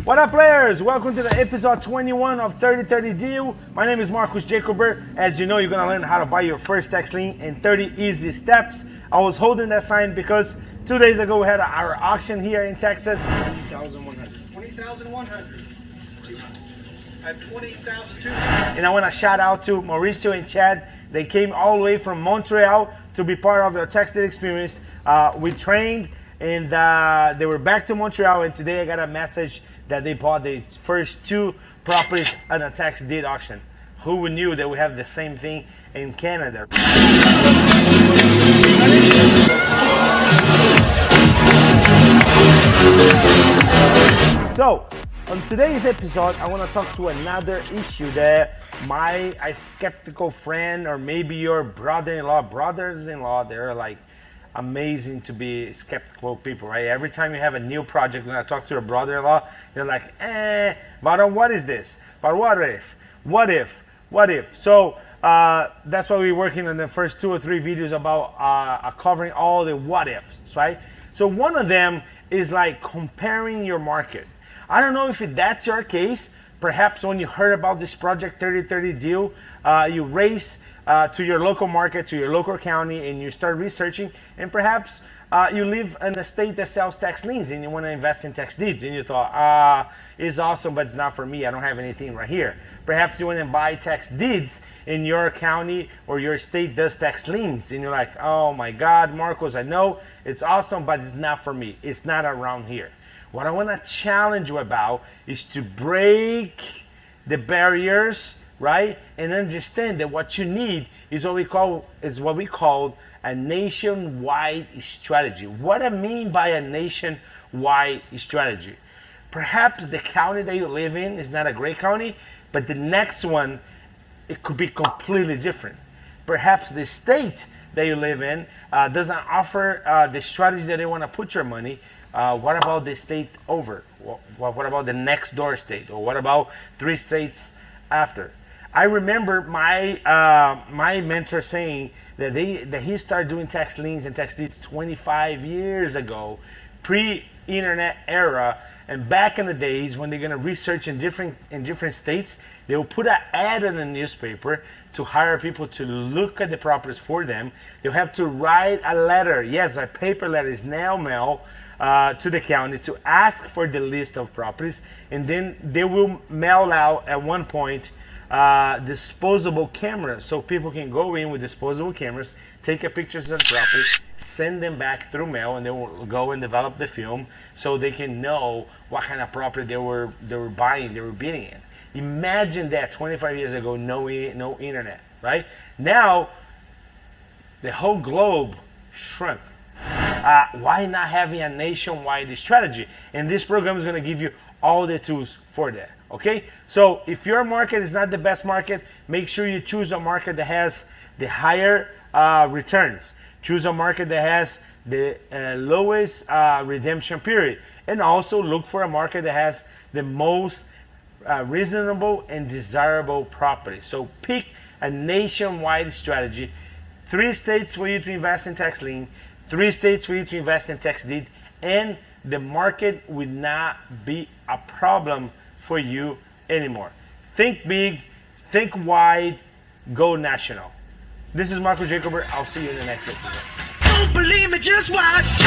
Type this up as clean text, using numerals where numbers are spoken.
What up, players? Welcome to the episode 21 of 30/30 Deal. My name is Marcus Jacober. As you know, you're gonna learn how to buy your first tax lien in 30 easy steps. I was holding that sign because 2 days ago we had our auction here in Texas. 20,100. 20,100. At 20,200. And I want to shout out to Mauricio and Chad. They came all the way from Montreal to be part of the tax deed experience. We trained and they were back to Montreal, and today I got a message that they bought the first 2 properties on a tax deed auction. Who knew that we have the same thing in Canada? So, on today's episode, I want to talk to another issue that a skeptical friend, or maybe your brothers-in-law, they're like amazing to be skeptical people, right? Every time you have a new project, when I talk to your brother-in-law, they're like, but what is this? But what if? What if? What if? So that's why we're working on the first 2 or 3 videos about covering all the what ifs, right? So one of them is like comparing your market. I don't know if that's your case. Perhaps when you heard about this project 30/30 Deal, you race to your local market, to your local county, and you start researching, and perhaps you live in a state that sells tax liens and you want to invest in tax deeds, and you thought, it's awesome, but it's not for me. I don't have anything right here. Perhaps you want to buy tax deeds in your county or your state does tax liens, and you're like, oh my God, Marcos, I know it's awesome, but it's not for me. It's not around here. What I want to challenge you about is to break the barriers, right? And understand that what you need is what we call a nationwide strategy. What I mean by a nationwide strategy, perhaps the county that you live in is not a great county, but the next one, it could be completely different. Perhaps the state that you live in doesn't offer the strategy that they want to put your money. What about the state over? What about the next door state? Or what about 3 states after? I remember my mentor saying that he started doing tax liens and tax deeds 25 years ago, pre-internet era. And back in the days when they're gonna research in different states, they will put an ad in the newspaper to hire people to look at the properties for them. They'll have to write a letter. Yes, a paper letter is now mail to the county to ask for the list of properties, and then they will mail out at one point disposable cameras, so people can go in with disposable cameras, take a pictures of the property, send them back through mail, and they will go and develop the film so they can know what kind of property they were buying, they were bidding in. Imagine that 25 years ago, no internet, right? Now the whole globe shrunk. Why not having a nationwide strategy? And this program is going to give you all the tools for that. Okay, so if your market is not the best market, make sure you choose a market that has the higher returns. Choose a market that has the lowest redemption period, and also look for a market that has the most reasonable and desirable property. So pick a nationwide strategy. 3 states for you to invest in tax lien, 3 states for you to invest in tax deed, and the market will not be a problem for you anymore. Think big, think wide, go national. This is Marcus Jacober. I'll see you in the next episode. Don't believe me, just watch.